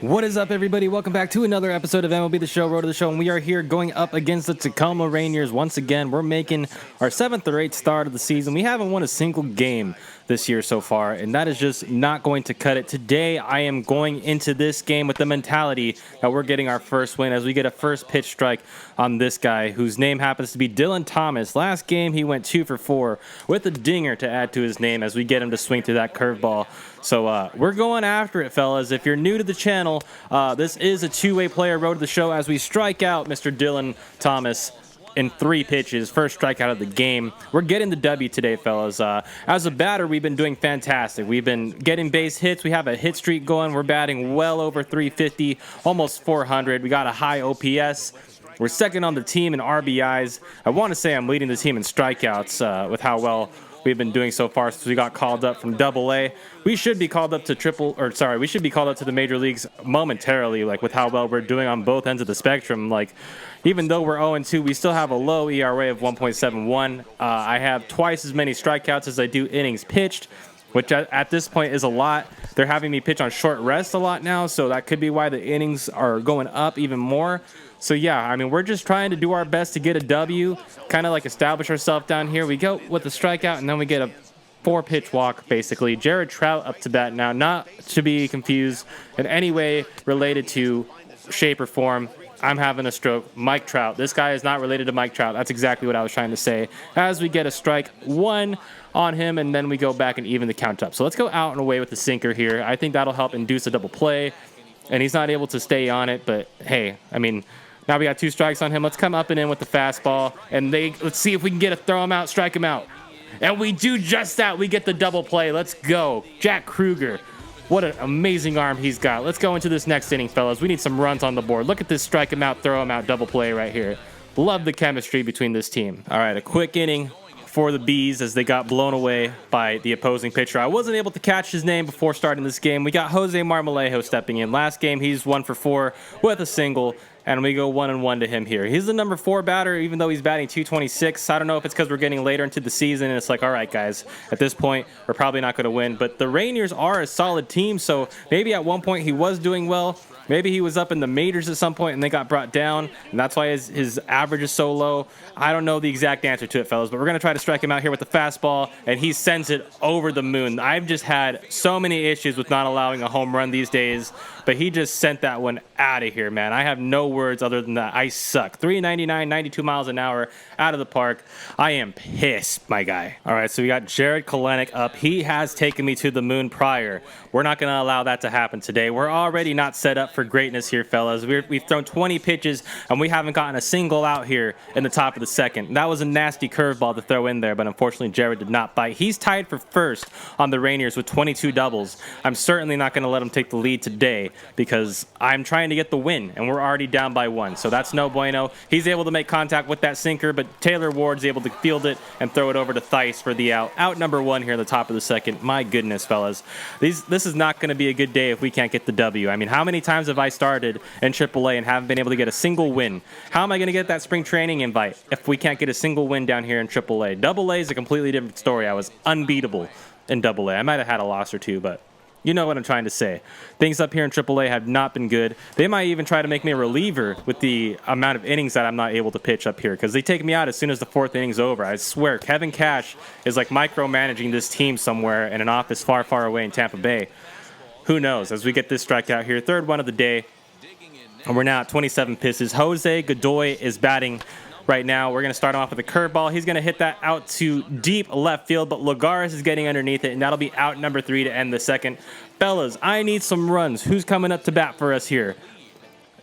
What is up, everybody? Welcome back to another episode of MLB The Show, Road to the Show, and we are here going up against the Tacoma Rainiers once again. We're making our 7th or 8th start of the season. We haven't won a single game this year so far, and that is just not going to cut it. Today, I am going into this game with the mentality that we're getting our first win as we get a first pitch strike on this guy, whose name happens to be Dylan Thomas. Last game, he went 2 for 4 with a dinger to add to his name as we get him to swing through that curveball. So we're going after it, fellas. If you're new to the channel, this is a two-way player road to the show as we strike out Mr. Dylan Thomas in 3 pitches. First strikeout of the game. We're getting the W today, fellas. As a batter, we've been doing fantastic. We've been getting base hits. We have a hit streak going. We're batting well over 350, almost 400. We got a high OPS. We're second on the team in RBIs. I want to say I'm leading the team in strikeouts with how well we've been doing so far since we got called up from Double-A. We should be called up to we should be called up to the major leagues momentarily, like with how well we're doing on both ends of the spectrum. Like, even though we're 0-2, we still have a low ERA of 1.71. I have twice as many strikeouts as I do innings pitched, which at this point is a lot. They're having me pitch on short rest a lot now, so that could be why the innings are going up even more. So yeah, I mean, we're just trying to do our best to get a W, kind of like establish ourselves down here. We go with the strikeout, and then we get a 4-pitch walk, basically. Jared Trout up to bat now, not to be confused in any way related to shape or form. I'm having a stroke. Mike Trout. This guy is not related to Mike Trout. That's exactly what I was trying to say. As we get a strike 1 on him, and then we go back and even the count up. So let's go out and away with the sinker here. I think that'll help induce a double play, and he's not able to stay on it, but hey, I mean, now we got 2 strikes on him. Let's come up and in with the fastball, and let's see if we can get a throw him out, strike him out. And we do just that. We get the double play. Let's go. Jack Kruger. What an amazing arm he's got. Let's go into this next inning, fellas. We need some runs on the board. Look at this strike him out, throw him out, double play right here. Love the chemistry between this team. All right, a quick inning for the Bees as they got blown away by the opposing pitcher. I wasn't able to catch his name before starting this game. We got Jose Marmolejo stepping in. Last game, he's 1 for 4 with a single, and we go 1-1 to him here. He's the number 4 batter, even though he's batting 226. I don't know if it's because we're getting later into the season, and it's like, all right, guys, at this point, we're probably not going to win. But the Rainiers are a solid team, so maybe at one point he was doing well. Maybe he was up in the majors at some point and they got brought down, and that's why his average is so low. I don't know the exact answer to it, fellas, but we're going to try to strike him out here with the fastball, and he sends it over the moon. I've just had so many issues with not allowing a home run these days, but he just sent that one out of here, man. I have no words other than that. I suck. 399, 92 miles an hour out of the park. I am pissed, my guy. All right, so we got Jared Kelenic up. He has taken me to the moon prior. We're not going to allow that to happen today. We're already not set up for greatness here, fellas. We've thrown 20 pitches, and we haven't gotten a single out here in the top of the second. That was a nasty curveball to throw in there, but unfortunately, Jared did not bite. He's tied for first on the Rainiers with 22 doubles. I'm certainly not going to let him take the lead today because I'm trying to get the win, and we're already down by 1, so that's no bueno. He's able to make contact with that sinker, but Taylor Ward's able to field it and throw it over to Theis for the out. Out number 1 here in the top of the second. My goodness, fellas. This is not going to be a good day if we can't get the W. I mean, how many times have I started in AAA and haven't been able to get a single win? How am I going to get that spring training invite if we can't get a single win down here in AAA? AA is a completely different story. I was unbeatable in AA. I might have had a loss or 2, but you know what I'm trying to say. Things up here in AAA have not been good. They might even try to make me a reliever with the amount of innings that I'm not able to pitch up here because they take me out as soon as the 4th inning's over. I swear, Kevin Cash is like micromanaging this team somewhere in an office far, far away in Tampa Bay. Who knows? As we get this strikeout here, 3rd one of the day, and we're now at 27 pitches. Jose Godoy is batting right now. We're going to start him off with a curveball. He's going to hit that out to deep left field, but Lagares is getting underneath it, and that'll be out number 3 to end the second. Fellas, I need some runs. Who's coming up to bat for us here?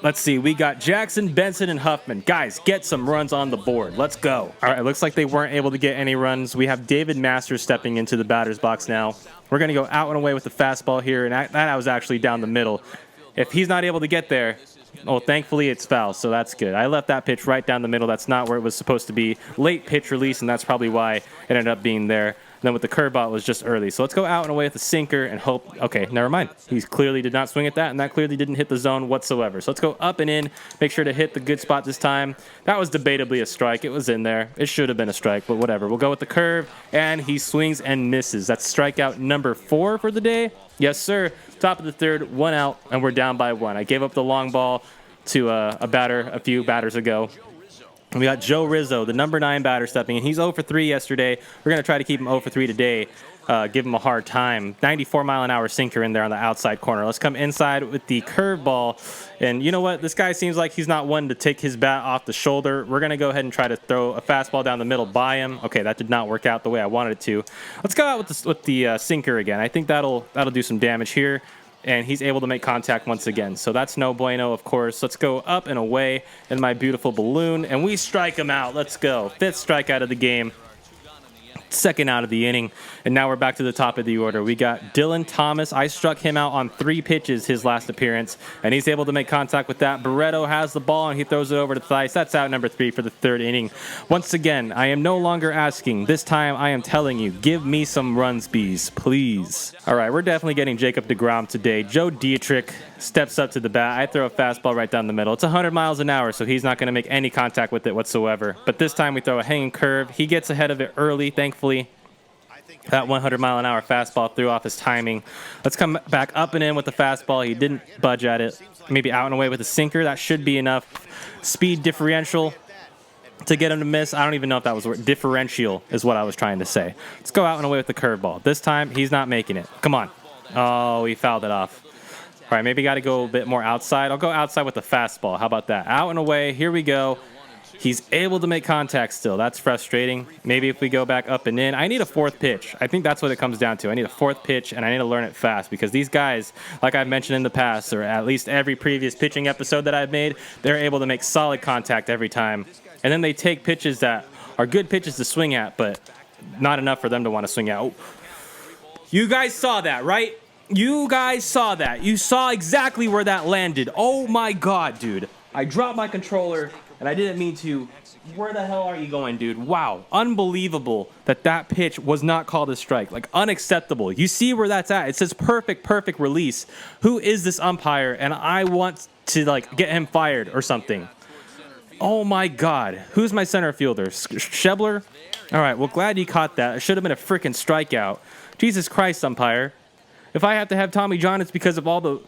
Let's see. We got Jackson, Benson, and Huffman. Guys, get some runs on the board. Let's go. All right, it looks like they weren't able to get any runs. We have David Masters stepping into the batter's box now. We're going to go out and away with the fastball here, and that was actually down the middle. If he's not able to get there, oh, thankfully it's foul, so that's good. I left that pitch right down the middle. That's not where it was supposed to be. Late pitch release, and that's probably why it ended up being there. And then with the curveball, it was just early. So let's go out and away with the sinker and hope. Okay, never mind. He clearly did not swing at that, and that clearly didn't hit the zone whatsoever. So let's go up and in. Make sure to hit the good spot this time. That was debatably a strike. It was in there. It should have been a strike, but whatever. We'll go with the curve, and he swings and misses. That's strikeout number 4 for the day. Yes, sir. Top of the third, 1 out, and we're down by 1. I gave up the long ball to a few batters ago. And we got Joe Rizzo, the number 9 batter, stepping in. He's 0 for 3 yesterday. We're going to try to keep him 0 for 3 today. Give him a hard time. 94-mile-an-hour sinker in there on the outside corner. Let's come inside with the curveball. And you know what? This guy seems like he's not one to take his bat off the shoulder. We're going to go ahead and try to throw a fastball down the middle by him. Okay, that did not work out the way I wanted it to. Let's go out with the sinker again. I think that'll do some damage here. And he's able to make contact once again. So that's no bueno, of course. Let's go up and away in my beautiful balloon. And we strike him out. Let's go. 5th strikeout of the game. 2nd out of the inning. And now we're back to the top of the order. We got Dylan Thomas. I struck him out on 3 pitches his last appearance, and he's able to make contact with that. Barreto has the ball, and he throws it over to Theis. That's out number 3 for the 3rd inning. Once again, I am no longer asking. This time I am telling you, give me some runs, bees, please. All right, we're definitely getting Jacob deGrom today. Joe Dietrich steps up to the bat. I throw a fastball right down the middle. It's 100 miles an hour, so he's not going to make any contact with it whatsoever. But this time we throw a hanging curve. He gets ahead of it early, thankfully. That 100-mile-an-hour fastball threw off his timing. Let's come back up and in with the fastball. He didn't budge at it. Maybe out and away with the sinker. That should be enough speed differential to get him to miss. I don't even know if that was the word. Differential is what I was trying to say. Let's go out and away with the curveball. This time, he's not making it. Come on. Oh, he fouled it off. All right, maybe got to go a bit more outside. I'll go outside with the fastball. How about that? Out and away. Here we go. He's able to make contact still. That's frustrating. Maybe if we go back up and in. I need a 4th pitch. I think that's what it comes down to. I need a 4th pitch, and I need to learn it fast because these guys, like I've mentioned in the past, or at least every previous pitching episode that I've made, they're able to make solid contact every time. And then they take pitches that are good pitches to swing at, but not enough for them to want to swing at. Oh. You guys saw that, right? You guys saw that. You saw exactly where that landed. Oh my God, dude. I dropped my controller and I didn't mean to. Where the hell are you going, dude? Wow. Unbelievable that pitch was not called a strike. Like, unacceptable. You see where that's at. It says perfect release. Who is this umpire? And I want to, like, get him fired or something. Oh my God. Who's my center fielder? Schebler? All right, well, glad you caught that. It should have been a freaking strikeout. Jesus Christ, umpire. If I have to have Tommy John, it's because of all the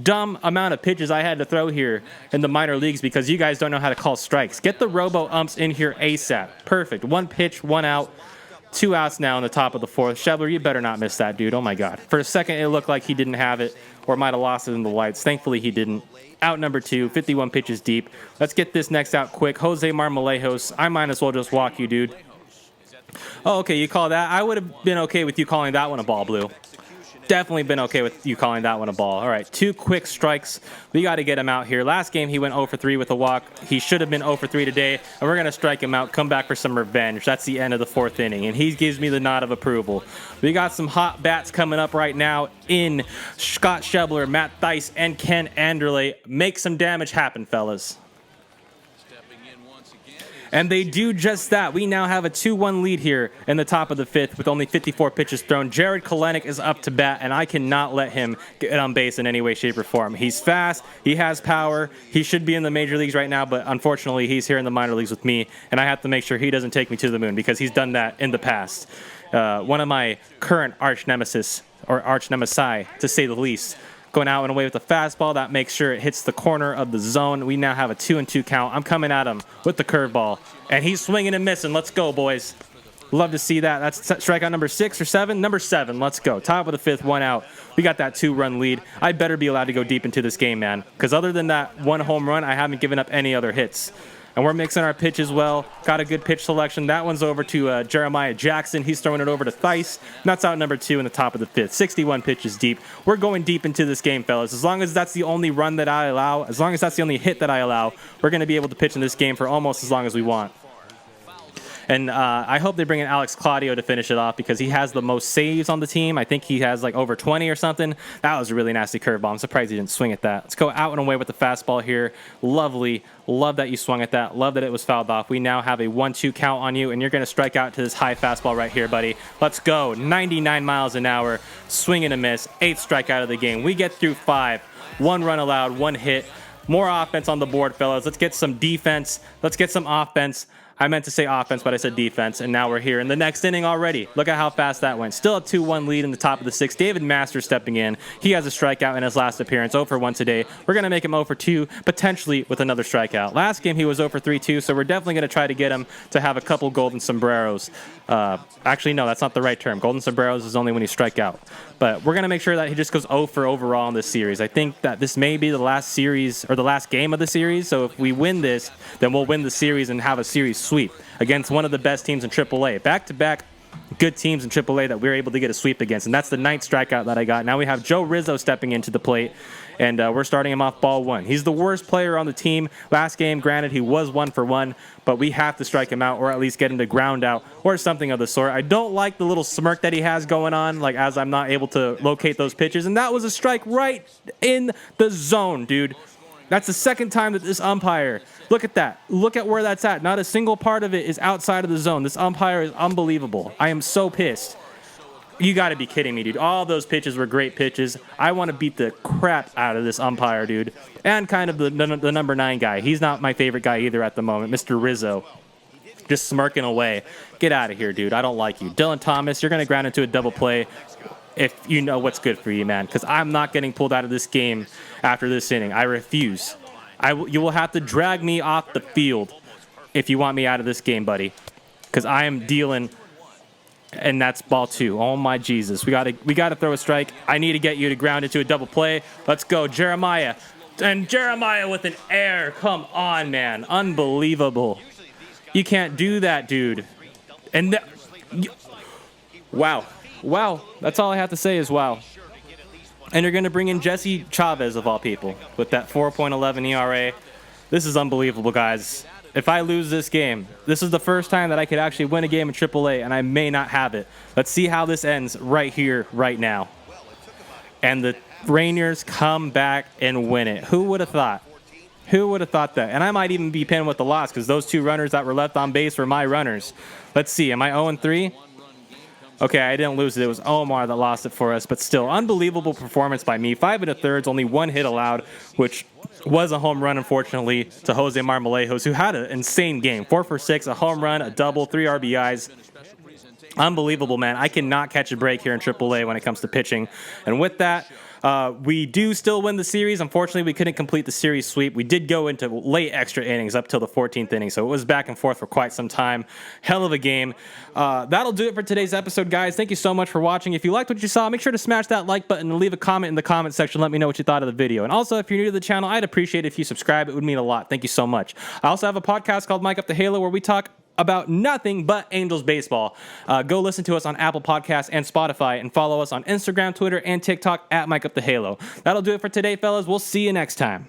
dumb amount of pitches I had to throw here in the minor leagues because you guys don't know how to call strikes. Get the robo-umps in here ASAP. Perfect. 1 pitch, 1 out. 2 outs now in the top of the 4th. Schebler, you better not miss that, dude. Oh, my God. For a second, it looked like he didn't have it or might have lost it in the lights. Thankfully, he didn't. Out number 2, 51 pitches deep. Let's get this next out quick. Jose Marmolejos, I might as well just walk you, dude. Oh, okay, you call that? I would have been okay with you calling that one a ball, Blue. Definitely been okay with you calling that one a ball. All right, 2 quick strikes. We got to get him out here. Last game, he went 0 for 3 with a walk. He should have been 0 for 3 today, and we're going to strike him out, come back for some revenge. That's the end of the 4th inning, and he gives me the nod of approval. We got some hot bats coming up right now in Scott Schebler, Matt Theis, and Ken Anderle. Make some damage happen, fellas. And they do just that. We now have a 2-1 lead here in the top of the 5th with only 54 pitches thrown. Jared Kelenic is up to bat, and I cannot let him get on base in any way, shape, or form. He's fast. He has power. He should be in the major leagues right now, but unfortunately, he's here in the minor leagues with me, and I have to make sure he doesn't take me to the moon because he's done that in the past. One of my current arch nemesis, or arch nemesi, to say the least. Going out and away with the fastball. That makes sure it hits the corner of the zone. We now have a 2-2 count. I'm coming at him with the curveball. And he's swinging and missing. Let's go, boys. Love to see that. That's strikeout number 6 or 7? Number 7. Let's go. Top of the 5th, 1 out. We got that 2-run lead. I better be allowed to go deep into this game, man. Because other than that 1 home run, I haven't given up any other hits. And we're mixing our pitches well. Got a good pitch selection. That one's over to Jeremiah Jackson. He's throwing it over to Theis. And that's out number 2 in the top of the 5th. 61 pitches deep. We're going deep into this game, fellas. As long as that's the only run that I allow, as long as that's the only hit that I allow, we're going to be able to pitch in this game for almost as long as we want. And I hope they bring in Alex Claudio to finish it off because he has the most saves on the team. I think he has like over 20 or something. That was a really nasty curveball. I'm surprised he didn't swing at that. Let's go out and away with the fastball here. Lovely. Love that you swung at that. Love that it was fouled off. We now have a 1-2 count on you, and you're going to strike out to this high fastball right here, buddy. Let's go. 99 miles an hour. Swing and a miss. 8th strikeout of the game. We get through 5. 1 run allowed, 1 hit. More offense on the board, fellas. Let's get some defense. Let's get some offense. I meant to say offense, but I said defense, and now we're here in the next inning already. Look at how fast that went. Still a 2-1 lead in the top of the 6th. David Masters stepping in. He has a strikeout in his last appearance, 0 for 1 today. We're going to make him 0 for 2, potentially with another strikeout. Last game, he was 0 for 3 too, so we're definitely going to try to get him to have a couple golden sombreros. Actually, no, that's not the right term. Golden sombreros is only when you strike out. But we're going to make sure that he just goes 0 for overall in this series. I think that this may be the last series or the last game of the series. So if we win this, then we'll win the series and have a series sweep against one of the best teams in AAA. Back-to-back good teams in AAA that we were able to get a sweep against. And that's the 9th strikeout that I got. Now we have Joe Rizzo stepping into the plate. And we're starting him off ball 1. He's the worst player on the team. Last game, granted, he was 1 for 1, but we have to strike him out or at least get him to ground out or something of the sort. I don't like the little smirk that he has going on, like as I'm not able to locate those pitches. And that was a strike right in the zone, dude. That's the second time that this umpire, look at that. Look at where that's at. Not a single part of it is outside of the zone. This umpire is unbelievable. I am so pissed. You got to be kidding me, dude. All those pitches were great pitches. I want to beat the crap out of this umpire, dude. And kind of the number 9 guy. He's not my favorite guy either at the moment, Mr. Rizzo. Just smirking away. Get out of here, dude. I don't like you. Dylan Thomas, you're going to ground into a double play if you know what's good for you, man. Because I'm not getting pulled out of this game after this inning. I refuse. You will have to drag me off the field if you want me out of this game, buddy. Because I am dealing... And that's ball 2. Oh my Jesus. We gotta throw a strike. I need to get you to ground into a double play. Let's go, Jeremiah. And Jeremiah with an air. Come on, man. Unbelievable. You can't do that, dude. And wow. Wow. That's all I have to say is wow. And you're gonna bring in Jesse Chavez of all people with that 4.11 ERA. This is unbelievable, guys. If I lose this game, this is the first time that I could actually win a game in AAA, and I may not have it. Let's see how this ends right here, right now. And the Rainiers come back and win it. Who would have thought? Who would have thought that? And I might even be pinned with the loss because those 2 runners that were left on base were my runners. Let's see. Am I 0-3? Okay, I didn't lose it. It was Omar that lost it for us, but still, unbelievable performance by me. 5 1/3, only 1 hit allowed, which was a home run, unfortunately, to Jose Marmolejos, who had an insane game. 4 for 6, a home run, a double, 3 RBIs. Unbelievable, man. I cannot catch a break here in AAA when it comes to pitching. And with that, we do still win the series. Unfortunately, we couldn't complete the series sweep. We did go into late extra innings up till the 14th inning, so it was back and forth for quite some time. Hell of a game. That'll do it for today's episode, guys. Thank you so much for watching. If you liked what you saw, make sure to smash that like button and leave a comment in the comment section. Let me know what you thought of the video. And also, if you're new to the channel, I'd appreciate it if you subscribe. It would mean a lot. Thank you so much. I also have a podcast called Mike Up the Halo where we talk about nothing but Angels baseball. Go listen to us on Apple Podcasts and Spotify, and follow us on Instagram, Twitter, and TikTok at Mike Up the Halo. That'll do it for today, fellas. We'll see you next time.